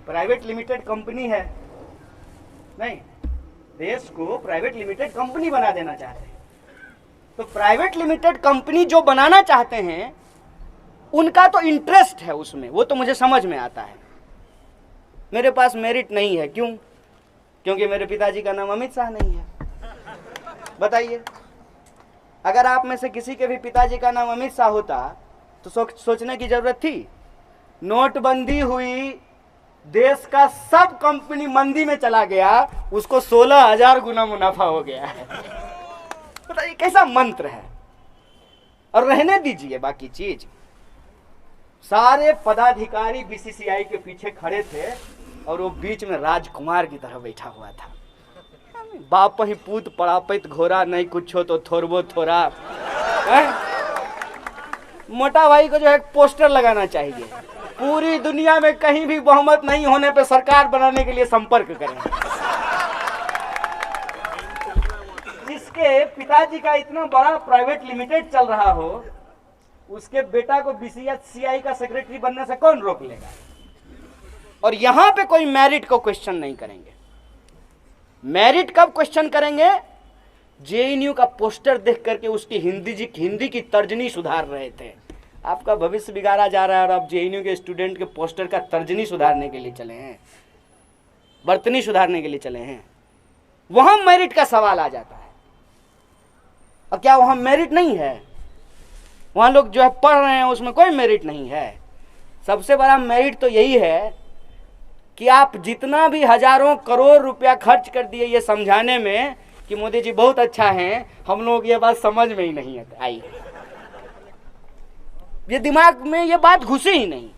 Private limited company है, नहीं, देश को प्राइवेट लिमिटेड कंपनी बना देना चाहते हैं। तो प्राइवेट लिमिटेड कंपनी जो बनाना चाहते हैं उनका तो इंटरेस्ट है उसमें, वो तो मुझे समझ में आता है। मेरे पास मेरिट नहीं है, क्यों? क्योंकि मेरे पिताजी का नाम अमित शाह नहीं है। बताइए, अगर आप में से किसी के भी पिताजी का नाम अमित शाह होता तो सोचने की जरूरत थी? नोटबंदी हुई, देश का सब कंपनी मंदी में चला गया, उसको 16,000 गुना मुनाफा हो गया है। बताइए कैसा मंत्र है। और रहने दीजिए बाकी चीज, सारे पदाधिकारी बीसीसीआई के पीछे खड़े थे और वो बीच में राजकुमार की तरह बैठा हुआ था। बाप ही पूत पड़ापित घोरा, नहीं कुछ हो तो थोरबो थोरा। मोटा भाई को जो है पोस्टर लगाना चाहिए, पूरी दुनिया में कहीं भी बहुमत नहीं होने पे सरकार बनाने के लिए संपर्क करें। जिसके पिताजी का इतना बड़ा प्राइवेट लिमिटेड चल रहा हो, उसके बेटा को बीसीसीआई का सेक्रेटरी बनने से कौन रोक लेगा? और यहां पे कोई मेरिट को क्वेश्चन नहीं करेंगे। मेरिट कब क्वेश्चन करेंगे? जेएनयू का पोस्टर देख करके उसकी हिंदी की तर्जनी सुधार रहे थे। आपका भविष्य बिगाड़ा जा रहा है और आप जेएनयू के स्टूडेंट के पोस्टर का तर्जनी सुधारने के लिए चले हैं, बर्तनी सुधारने के लिए चले हैं। वहां मेरिट का सवाल आ जाता है। और क्या वहां मेरिट नहीं है? वहां लोग जो है पढ़ रहे हैं, उसमें कोई मेरिट नहीं है। सबसे बड़ा मेरिट तो यही है कि आप जितना भी हजारों करोड़ रुपया खर्च कर दिए ये समझाने में कि मोदी जी बहुत अच्छा हैं, हम लोग ये बात समझ में ही नहीं आई, ये दिमाग में ये बात घुसी ही नहीं।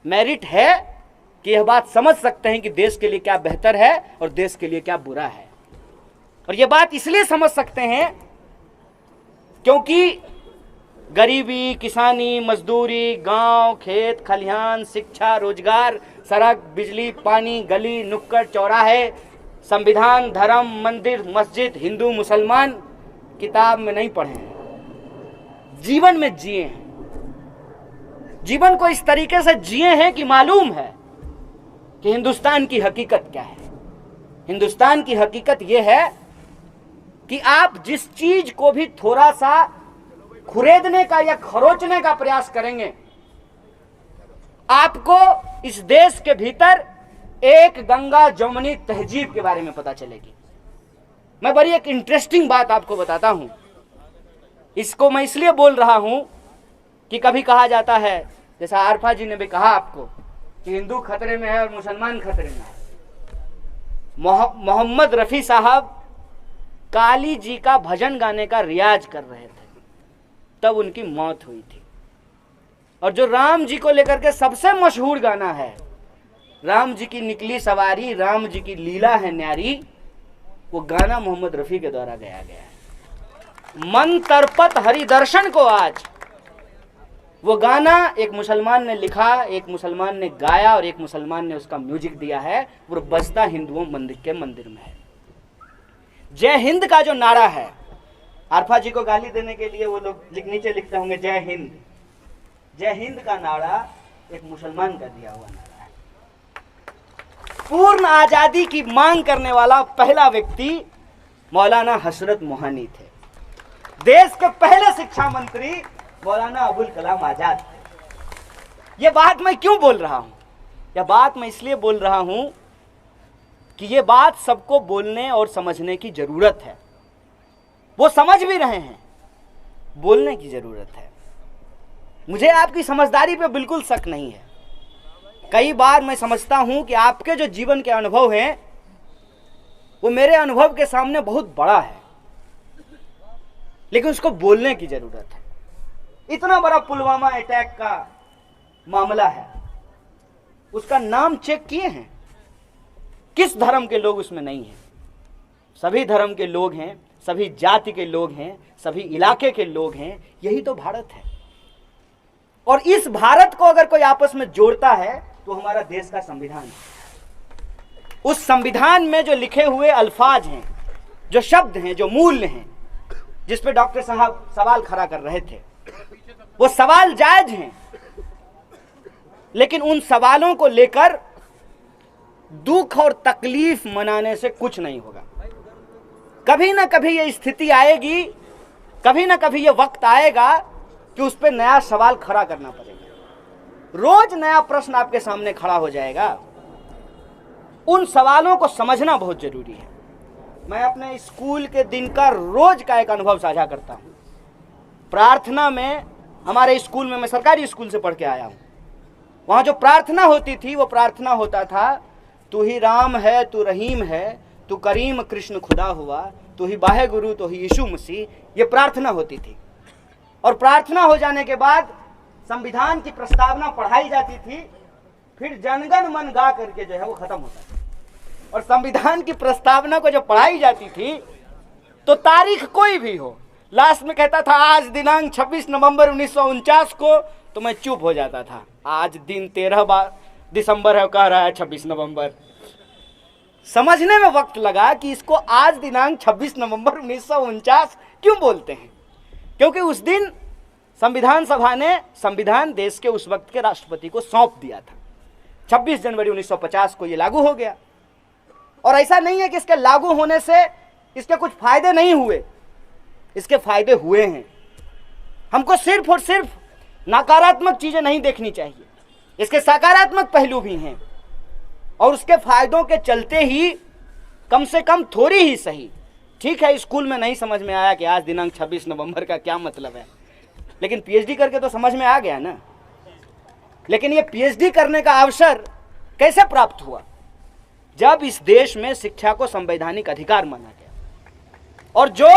मेरिट है कि यह बात समझ सकते हैं कि देश के लिए क्या बेहतर है और देश के लिए क्या बुरा है। और यह बात इसलिए समझ सकते हैं क्योंकि गरीबी, किसानी, मजदूरी, गांव, खेत, खलिहान, शिक्षा, रोजगार, सड़क, बिजली, पानी, गली, नुक्कड़, चौराहे, संविधान, धर्म, मंदिर, मस्जिद, हिंदू, मुसलमान किताब में नहीं पढ़े हैं, जीवन में जिए हैं। जीवन को इस तरीके से जिए हैं कि मालूम है कि हिंदुस्तान की हकीकत क्या है। हिंदुस्तान की हकीकत यह है कि आप जिस चीज को भी थोड़ा सा खुरेदने का या खरोचने का प्रयास करेंगे, आपको इस देश के भीतर एक गंगा जमुनी तहजीब के बारे में पता चलेगी। मैं बड़ी एक इंटरेस्टिंग बात आपको बताता हूं। इसको मैं इसलिए बोल रहा हूं कि कभी कहा जाता है, जैसा आरफा जी ने भी कहा आपको, कि हिंदू खतरे में है और मुसलमान खतरे में है। मोहम्मद रफी साहब काली जी का भजन गाने का रियाज कर रहे थे, तब उनकी मौत हुई थी। और जो राम जी को लेकर के सबसे मशहूर गाना है, राम जी की निकली सवारी, राम जी की लीला है न्यारी, वो गाना मोहम्मद रफी के द्वारा गाया गया है। मन तरपत हरि दर्शन को आज, वो गाना एक मुसलमान ने लिखा, एक मुसलमान ने गाया और एक मुसलमान ने उसका म्यूजिक दिया है। वो बजता हिंदुओं के मंदिर में है। जय हिंद का जो नारा है, आरफा जी को गाली देने के लिए वो लोग नीचे लिखते होंगे जय हिंद। जय हिंद का नारा एक मुसलमान का दिया हुआ नारा है। पूर्ण आजादी की मांग करने वाला पहला व्यक्ति मौलाना हसरत मोहानी थे। देश के पहले शिक्षा मंत्री मौलाना अबुल कलाम आजाद थे। ये बात मैं क्यों बोल रहा हूं? यह बात मैं इसलिए बोल रहा हूं कि ये बात सबको बोलने और समझने की जरूरत है। वो समझ भी रहे हैं, बोलने की जरूरत है। मुझे आपकी समझदारी पे बिल्कुल शक नहीं है। कई बार मैं समझता हूं कि आपके जो जीवन के अनुभव हैं वो मेरे अनुभव के सामने बहुत बड़ा है, लेकिन उसको बोलने की जरूरत है। इतना बड़ा पुलवामा अटैक का मामला है, उसका नाम चेक किए हैं? किस धर्म के लोग उसमें नहीं हैं? सभी धर्म के लोग हैं, सभी जाति के लोग हैं, सभी इलाके के लोग हैं। यही तो भारत है। और इस भारत को अगर कोई आपस में जोड़ता है तो हमारा देश का संविधान है। उस संविधान में जो लिखे हुए अल्फाज हैं, जो शब्द हैं, जो मूल्य हैं, जिस पे डॉक्टर साहब सवाल खड़ा कर रहे थे, वो सवाल जायज हैं। लेकिन उन सवालों को लेकर दुख और तकलीफ मनाने से कुछ नहीं होगा। कभी ना कभी ये स्थिति आएगी, कभी ना कभी ये वक्त आएगा कि उस पर नया सवाल खड़ा करना पड़ेगा। रोज नया प्रश्न आपके सामने खड़ा हो जाएगा। उन सवालों को समझना बहुत जरूरी है। मैं अपने स्कूल के दिन का रोज का एक अनुभव साझा करता हूँ। प्रार्थना में, हमारे स्कूल में, मैं सरकारी स्कूल से पढ़ के आया हूँ, वहाँ जो प्रार्थना होती थी वो प्रार्थना होता था, तू ही राम है, तू रहीम है, तू करीम कृष्ण खुदा हुआ, तू ही वाहे गुरु, तू ही यीशु मसीह। ये प्रार्थना होती थी। और प्रार्थना हो जाने के बाद संविधान की प्रस्तावना पढ़ाई जाती थी, फिर जनगण मन गा करके जो है वो खत्म होता था। और संविधान की प्रस्तावना को जो पढ़ाई जाती थी तो तारीख कोई भी हो, लास्ट में कहता था आज दिनांक 26 नवंबर 1949 को, तो मैं चुप हो जाता था। आज दिन 13 दिसंबर है, कह रहा है 26 नवंबर। समझने में वक्त लगा कि इसको आज दिनांक 26 नवंबर 1949 क्यों बोलते हैं, क्योंकि उस दिन संविधान सभा ने संविधान देश के उस वक्त के राष्ट्रपति को सौंप दिया था। 26 जनवरी 1950 को ये लागू हो गया। और ऐसा नहीं है कि इसके लागू होने से इसके कुछ फायदे नहीं हुए, इसके फायदे हुए हैं। हमको सिर्फ और सिर्फ नकारात्मक चीजें नहीं देखनी चाहिए, इसके सकारात्मक पहलू भी हैं। और उसके फायदों के चलते ही कम से कम थोड़ी ही सही, ठीक है स्कूल में नहीं समझ में आया कि आज दिनांक 26 नवंबर का क्या मतलब है, लेकिन पीएचडी करके तो समझ में आ गया ना। लेकिन ये पीएचडी करने का अवसर कैसे प्राप्त हुआ? जब इस देश में शिक्षा को संवैधानिक अधिकार माना गया। और जो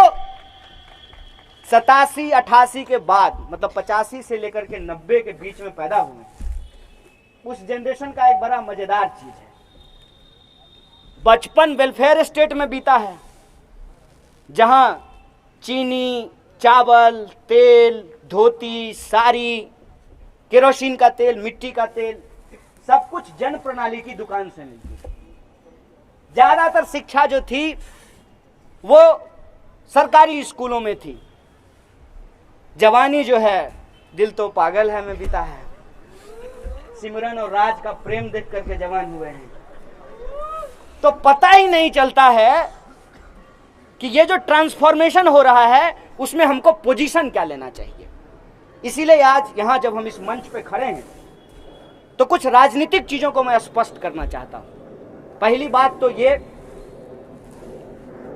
87-88 के बाद, मतलब 85 से लेकर के 90 के बीच में पैदा हुए, उस जनरेशन का एक बड़ा मजेदार चीज है, बचपन वेलफेयर स्टेट में बीता है, जहां चीनी, चावल, तेल, धोती, साड़ी, केरोसिन का तेल, मिट्टी का तेल, सब कुछ जन प्रणाली की दुकान से मिलती है। ज्यादातर शिक्षा जो थी वो सरकारी स्कूलों में थी। जवानी जो है दिल तो पागल है में बीता है। सिमरन और राज का प्रेम देख करके जवान हुए हैं, तो पता ही नहीं चलता है कि ये जो ट्रांसफॉर्मेशन हो रहा है उसमें हमको पोजीशन क्या लेना चाहिए। इसीलिए आज यहां जब हम इस मंच पे खड़े हैं तो कुछ राजनीतिक चीजों को मैं स्पष्ट करना चाहता हूं। पहली बात तो ये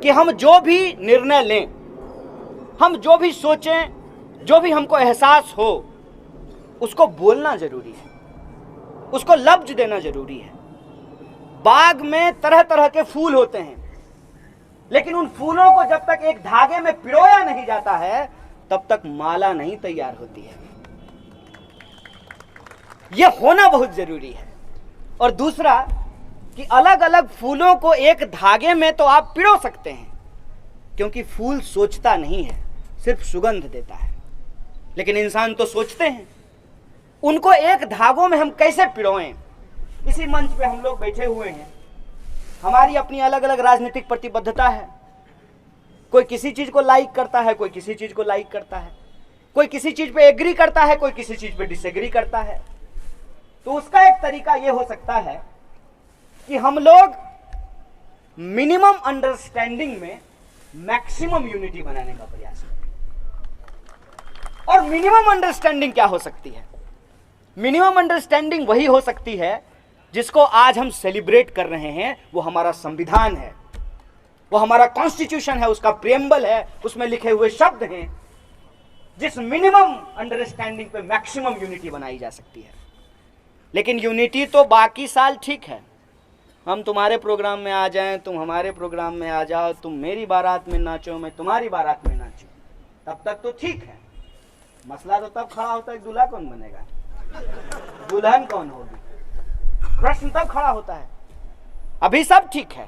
कि हम जो भी निर्णय लें, हम जो भी सोचें, जो भी हमको एहसास हो, उसको बोलना जरूरी है, उसको लफ्ज देना जरूरी है। बाग में तरह तरह के फूल होते हैं, लेकिन उन फूलों को जब तक एक धागे में पिरोया नहीं जाता है तब तक माला नहीं तैयार होती है। यह होना बहुत जरूरी है। और दूसरा कि अलग अलग फूलों को एक धागे में तो आप पिरो सकते हैं, क्योंकि फूल सोचता नहीं है, सिर्फ सुगंध देता है, लेकिन इंसान तो सोचते हैं। उनको एक धागों में हम कैसे पिरोएं? इसी मंच पे हम लोग बैठे हुए हैं, हमारी अपनी अलग अलग राजनीतिक प्रतिबद्धता है। कोई किसी चीज को लाइक करता है, कोई किसी चीज को लाइक करता है, कोई किसी चीज पे एग्री करता है, कोई किसी चीज पे डिसएग्री करता है। तो उसका एक तरीका यह हो सकता है कि हम लोग मिनिमम अंडरस्टैंडिंग में मैक्सिमम यूनिटी बनाने का प्रयास करें। और मिनिमम अंडरस्टैंडिंग क्या हो सकती है? मिनिमम अंडरस्टैंडिंग वही हो सकती है जिसको आज हम सेलिब्रेट कर रहे हैं। वो हमारा संविधान है, वो हमारा कॉन्स्टिट्यूशन है, उसका प्रेम्बल है, उसमें लिखे हुए शब्द हैं। जिस मिनिमम अंडरस्टैंडिंग पे मैक्सिमम यूनिटी बनाई जा सकती है। लेकिन यूनिटी तो बाकी साल ठीक है, हम तुम्हारे प्रोग्राम में आ जाएं, तुम हमारे प्रोग्राम में आ जाओ, तुम मेरी बारात में नाचो, मैं तुम्हारी बारात में नाचूं, तब तक तो ठीक है। मसला तो तब खड़ा होता है दूल्हा कौन बनेगा, दुल्हन कौन होगी, प्रश्न तब खड़ा होता है। अभी सब ठीक है,